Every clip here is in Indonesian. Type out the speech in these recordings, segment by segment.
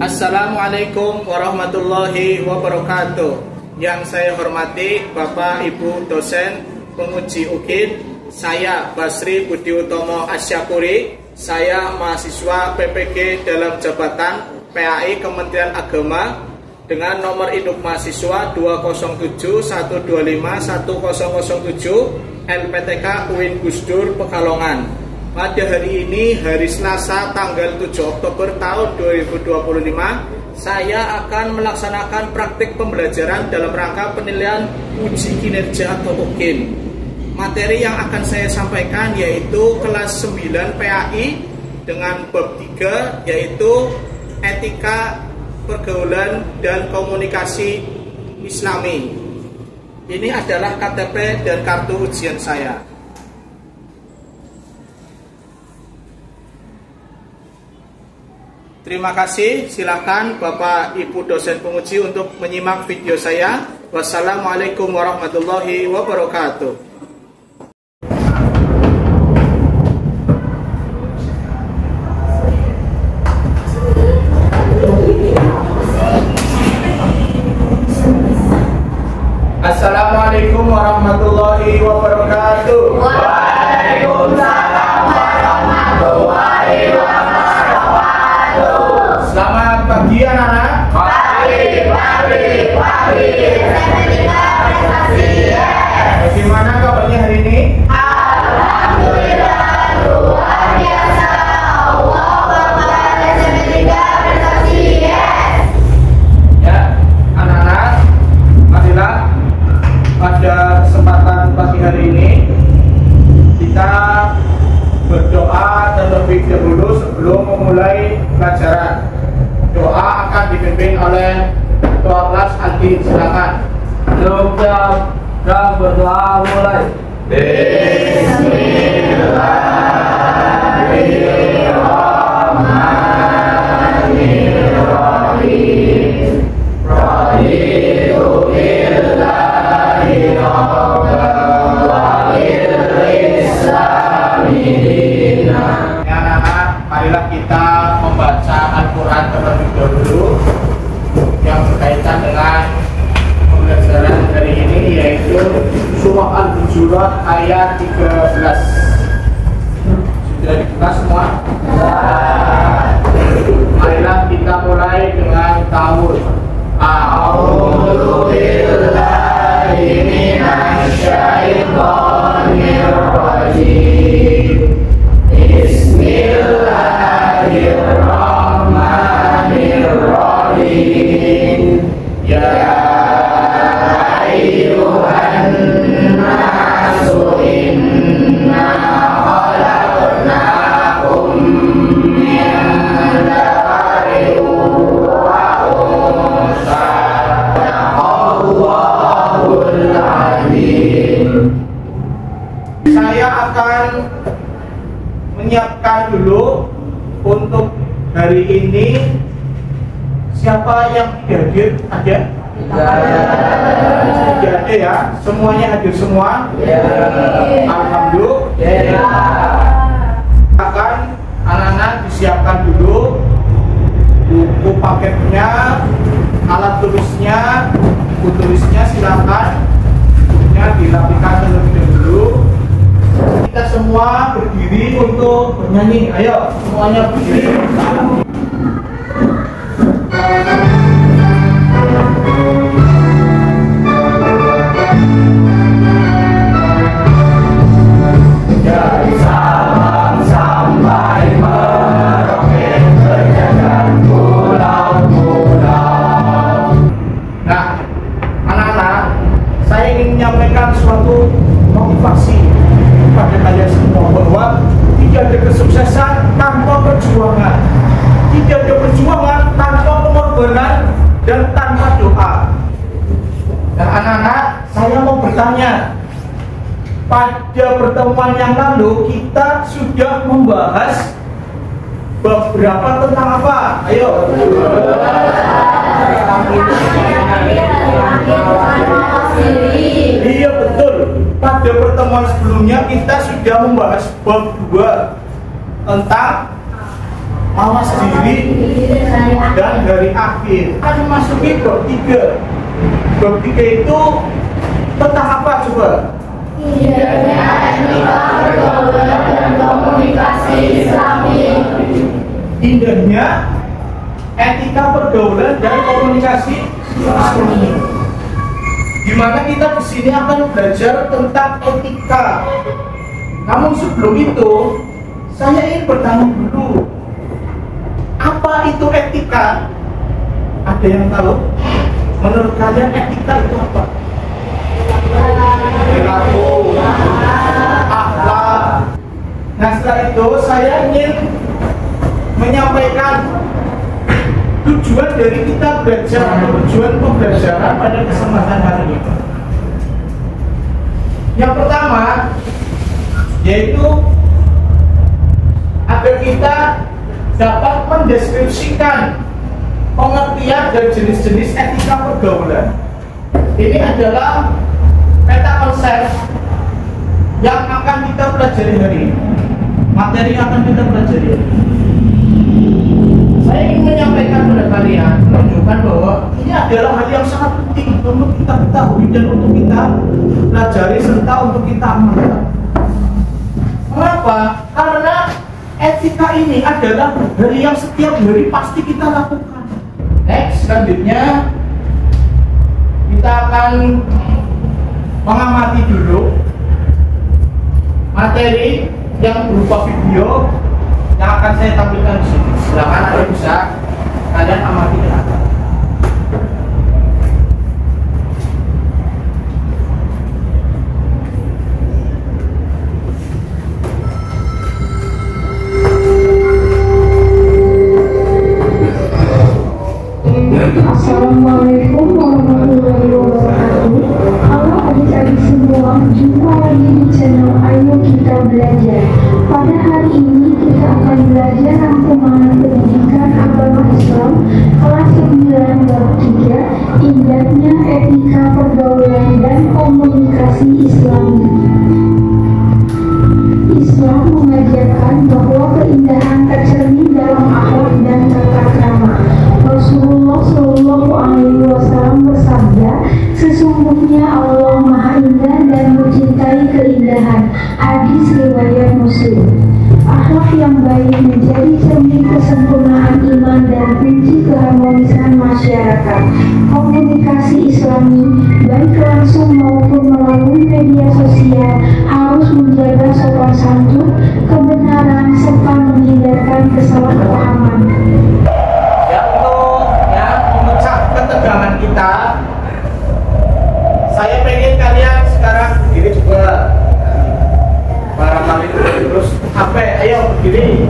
Assalamualaikum warahmatullahi wabarakatuh. Yang saya hormati Bapak Ibu dosen penguji UGIN, saya Basri Budi Utomo Asyakuri. Saya mahasiswa PPG dalam jabatan PAI Kementerian Agama dengan nomor induk mahasiswa 207125107 LPTK UIN Gusdur Pekalongan. Pada hari ini, hari Selasa tanggal 7 Oktober tahun 2025, saya akan melaksanakan praktik pembelajaran dalam rangka penilaian uji kinerja atau UGIN. Materi yang akan saya sampaikan yaitu kelas 9 PAI dengan bab 3 yaitu etika pergaulan dan komunikasi Islami. Ini adalah KTP dan kartu ujian saya. Terima kasih, silakan Bapak Ibu dosen penguji untuk menyimak video saya. Wassalamualaikum warahmatullahi wabarakatuh. Assalamualaikum warahmatullahi wabarakatuh. Waalaikumsalam warahmatullahi wabarakatuh. Selamat pagi anak-anak. Pagi. Sertifikat prestasi. Bagaimana kabarnya hari ini? Alhamdulillah luar biasa. Allah Akbar. Sertifikat prestasi. Ya, anak-anak, marilah pada kesempatan pagi hari ini kita berdoa terlebih dahulu sebelum memulai pelajaran. Doa akan dipimpin oleh Ketua Kelas Adi, silakan. Dan berdoa mulai. Bismillahirrahmanirrahim. Raditu billahi rabban wa bil islami dinan. Ya, anak-anak, marilah kita membaca Al-Quran terlebih dahulu yang berkaitan dengan pembelajaran hari ini, yaitu Surah Al-Hujurat ayat 13. Sudah dibuka semua? Marilah kita mulai dengan ta'awudz. A'udzu billahi minasy syaithanir rajim. Bismillahirrahmanirrahim. Ya ayyuhan nasu inna khalaqnakum min dzakarin wa unsa. Allahul azim. Saya akan menyiapkan dulu untuk hari ini. Siapa yang tidak hadir? Ada? Tidak ada ya? Semuanya hadir semua? Alhamdulillah. Akan anak-anak disiapkan dulu buku paketnya, alat tulisnya, buku tulisnya silakan. Bukunya dirapikan terlebih dahulu. Kita semua berdiri untuk bernyanyi. Ayo, semuanya berdiri. Dari Sabang sampai Merauke, berjalan pulau-pulau. Nah, anak-anak, saya ingin menyampaikan suatu motivasi kepada kalian semua bahwa tidak ada kesuksesan tanpa perjuangan, tidak ada perjuangan tanpa pengorbanan dan tanpa doa. Nah, anak-anak, saya mau bertanya, pada pertemuan yang lalu kita sudah membahas beberapa tentang apa? Ayo. Iya betul. Pada pertemuan sebelumnya kita sudah membahas bab 2 tentang mawas diri, dan hari akhir. Akan memasuki bab 3. Bab 3 itu tentang apa coba? Indahnya etika pergaulan dan komunikasi Islami. Indahnya etika pergaulan dan komunikasi Islami. Dimana kita di sini akan belajar tentang etika. Namun sebelum itu, saya ingin bertanya dulu, apa itu etika? Ada yang tahu? Menurut kalian etika itu apa? Perilaku, akhlak. Nah, setelah itu saya ingin menyampaikan tujuan dari kita belajar atau tujuan pembelajaran pada kesempatan hari ini. Yang pertama yaitu agar kita dapat mendeskripsikan pengertian dan jenis-jenis etika pergaulan. Ini adalah peta konsep yang akan kita pelajari hari ini. Materi yang akan kita pelajari hari ini. Saya ingin menyampaikan kepada kalian, menunjukkan bahwa ini adalah hal yang sangat penting untuk kita ketahui dan untuk kita pelajari serta untuk kita amalkan. Mengapa? Karena etika ini adalah hal yang setiap hari pasti kita lakukan. Next, selanjutnya kita akan mengamati dulu materi yang berupa video yang akan saya tampilkan di sini. Silakan Anda bisa kalian amati dengan baik. Assalamualaikum warahmatullahi wabarakatuh. Halo adik-adik semua, jumpa lagi di channel Ayo Kita Belajar. Pada hari ini kita akan belajar rangkuman pendidikan agama Islam kelas 9 bab 3, indahnya etika pergaulan dan komunikasi Islami. Islam mengajarkan bahwa keindahan tercermin dalam akhlak dan tata krama. Rasulullah Shallallahu Alaihi Wasallam bersabda, sesungguhnya Allah Maha Indah dan mencintai keindahan. Hadis riwayat Muslim. Akhlak yang baik menjadi cermin kesempurnaan iman dan kunci keharmonisan masyarakat. Komunikasi Islami, baik langsung maupun melalui media sosial, harus menjaga sopan santun, kebenaran, serta menghindarkan kesalahpahaman. Ketegangan kita, saya pengen kalian sekarang berdiri juga. Barangkali terus HP, ayo berdiri.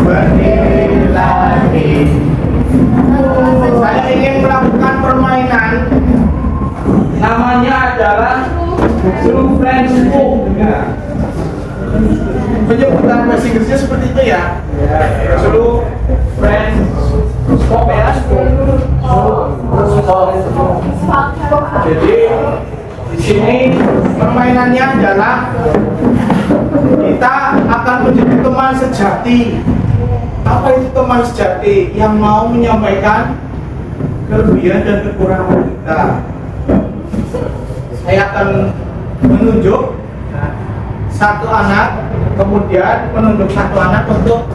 Berdiri lagi. Saya ingin melakukan permainan. Namanya adalah True Friends Book. Penyebutan bahasa Inggrisnya seperti itu ya. Dulu friends, stop ya, stop. Jadi di sini permainannya adalah kita akan menjadi teman sejati. Apa itu teman sejati? Yang mau menyampaikan kelebihan dan kekurangan kita. Saya akan menunjuk satu anak, kemudian menunjuk satu anak untuk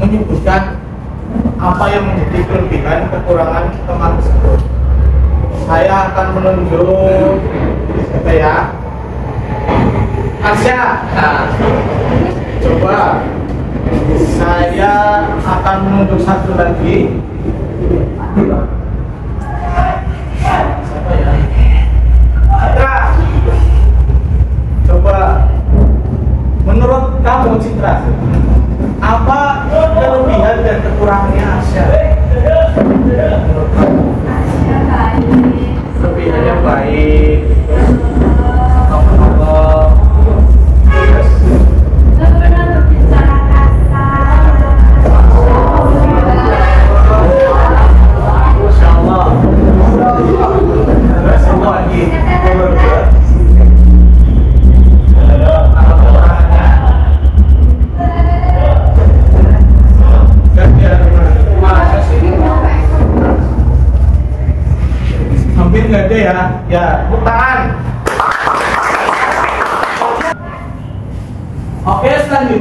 menyebutkan apa yang menjadi kelebihan kekurangan teman tersebut. Saya akan menunjuk siapa ya? Asya. Nah, coba saya akan menunjuk satu lagi. Siapa ya? Citra. Coba menurut kamu Citra, apa kelebihan dan kekurangannya Asya? Menurut kamu? Asya baik. Kelebihannya baik. Allah. Terus? Gak pernah berbicara kasar.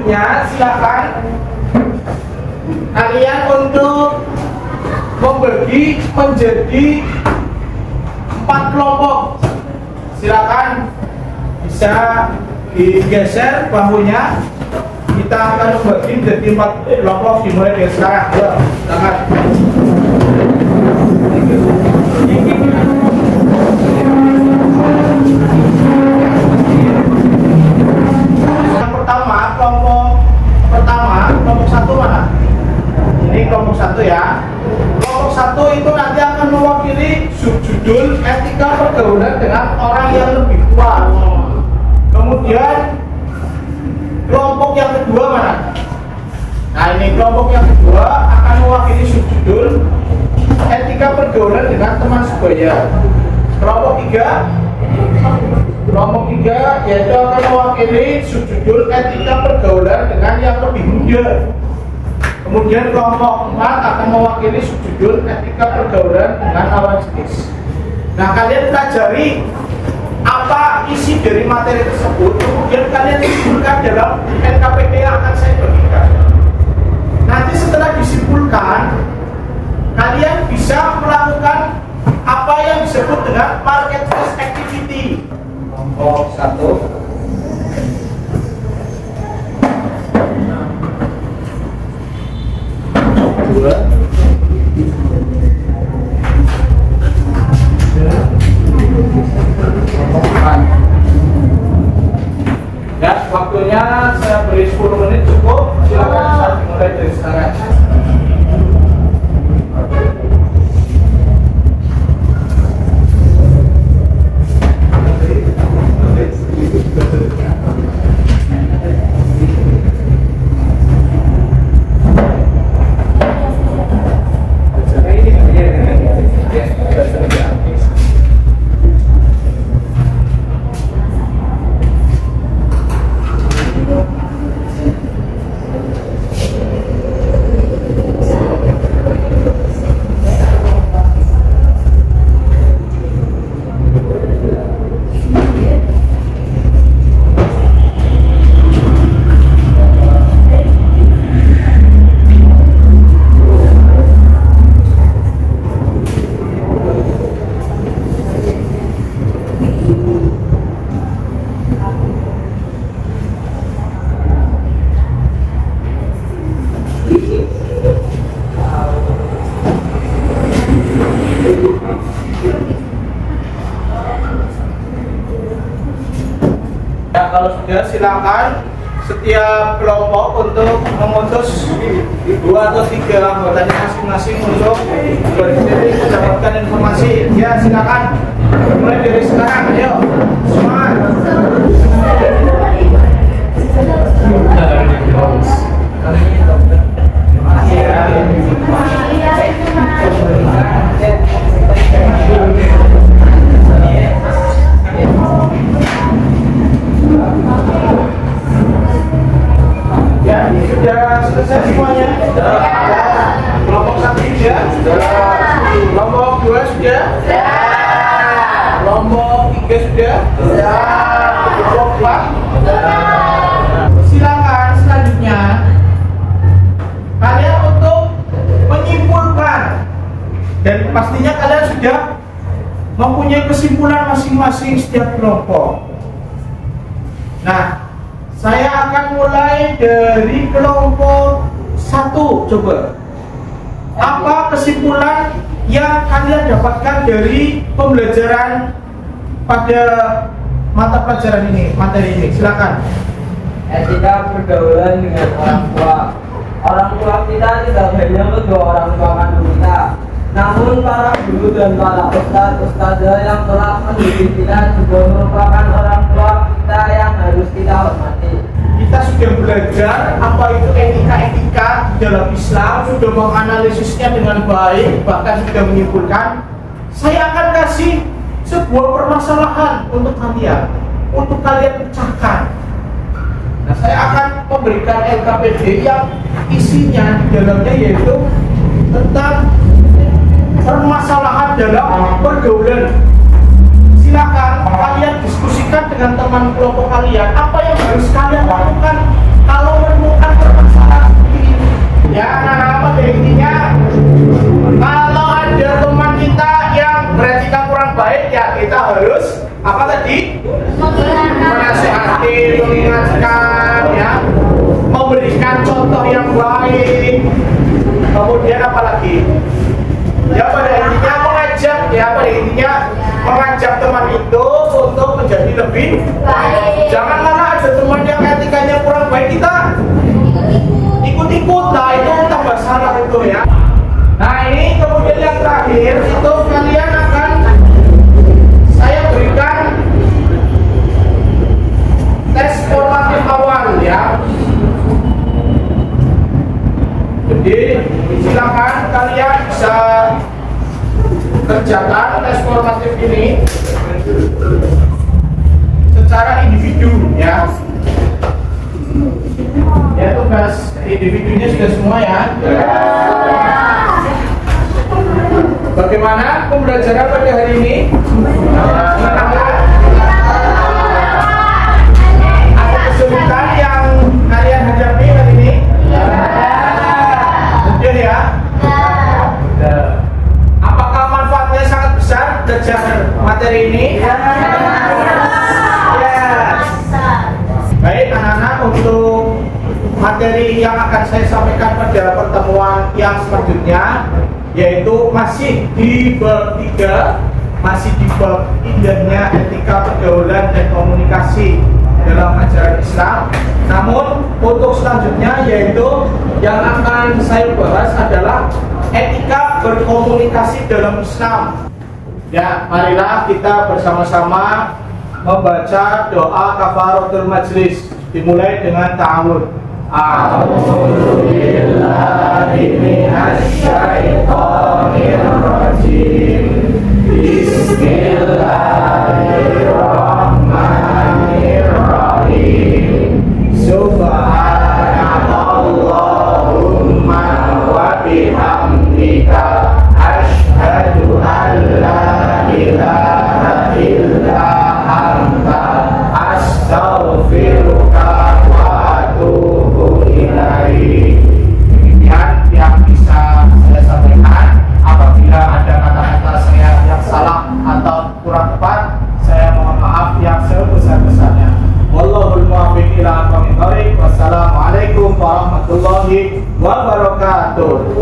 selanjutnya silakan kalian untuk membagi menjadi 4 kelompok. Silakan bisa digeser bahunya. Kita akan membagi menjadi 4 kelompok dimulai dari sekarang. Silakan. Kelompok 1 mana? Ini kelompok 1 ya. Kelompok 1 itu nanti akan mewakili subjudul etika pergaulan dengan orang yang lebih tua. Kemudian kelompok yang kedua mana? Nah, ini kelompok yang kedua akan mewakili subjudul etika pergaulan dengan teman sebaya. Kelompok 3 yaitu akan mewakili subjudul etika pergaulan dengan yang lebih muda. Kemudian kelompok 4 akan mewakili subjudul etika pergaulan dengan lawan jenis. Nah, kalian pelajari apa isi dari materi tersebut, kemudian kalian simpulkan dalam NKPD yang akan saya bagikan. Nanti setelah disimpulkan, kalian bisa melakukan apa yang disebut dengan market first activity. Kelompok 1. Ya, waktunya saya beri 10 menit cukup. Silakan bisa dimulai dari sekarang. Ya, kalau sudah silakan setiap kelompok untuk mengutus 2 atau 3 anggotanya masing-masing untuk mendapatkan informasi. Ya, silakan mulai dari sekarang. Ayo, semangat. Ya, sudah selesai semuanya. Kelompok 1 sudah. Kelompok 2 sudah. Kelompok 3 sudah. Kelompok 4. Silakan selanjutnya kalian untuk menyimpulkan, dan pastinya kalian sudah mempunyai kesimpulan masing-masing setiap kelompok. Nah, saya akan mulai dari kelompok 1. Coba, apa kesimpulan yang kalian dapatkan dari pembelajaran pada mata pelajaran ini, materi ini? Silakan. Etika pergaulan dengan orang tua. Orang tua kita tidak hanya kedua orang tua kandung kita, namun para guru dan para ustadzah yang telah mendidik kita juga merupakan orang tua kita yang harus kita hormati. Kita sudah belajar apa itu etika-etika dalam Islam, sudah menganalisisnya dengan baik, bahkan sudah menyimpulkan. Saya akan kasih sebuah permasalahan untuk kalian pecahkan. Nah, saya akan memberikan LKPD yang isinya di dalamnya yaitu tentang permasalahan dalam pergaulan. Silakan kalian diskusikan dengan teman kelompok kalian apa yang harus kalian lakukan kalau Ya, nah, intinya kalau ada teman kita yang beretika kurang baik, ya kita harus apa tadi? Menasihati, mengingatkan, ya, memberikan contoh yang baik. Kemudian apa lagi? Ya pada intinya mengajak, ya pada intinya mengajak teman itu untuk menjadi lebih baik. Jangan malah ada teman yang etikanya kurang baik kita ikut-ikut, nah itu tambah salah itu ya. Nah ini kemudian yang terakhir itu kalian akan saya berikan tes formatif awal ya. Jadi silakan kalian bisa kerjakan tes formatif ini secara individu ya. Ya tugas individunya sudah semua ya. Bagaimana pembelajaran pada hari ini? Ada kesulitan yang kalian hadapi hari ini? Mudah ya? Apakah manfaatnya sangat besar belajar materi ini? Ya. Baik anak-anak, untuk materi yang akan saya sampaikan pada pertemuan yang selanjutnya yaitu masih di bab 3, masih di bab indahnya etika pergaulan dan komunikasi dalam ajaran Islam. Namun untuk selanjutnya yaitu yang akan saya bahas adalah etika berkomunikasi dalam Islam. Ya, marilah kita bersama-sama membaca doa kafaratul majlis, dimulai dengan ta'awud. A'udzubillahi minasyaitonir rajim. Bismillahirrahmanirrahim. Subhanallahumma wa bihamdika asyhadu an la ilaha illa anta astaghfiruka wa atubu ilaik. Demikian yang bisa saya sampaikan. Apabila ada kata-kata saya yang salah atau kurang tepat, saya mohon maaf yang sebesar-besarnya. Wallahul muwaffiq ila aqwamit thoriq. Wassalamualaikum warahmatullahi wabarakatuh.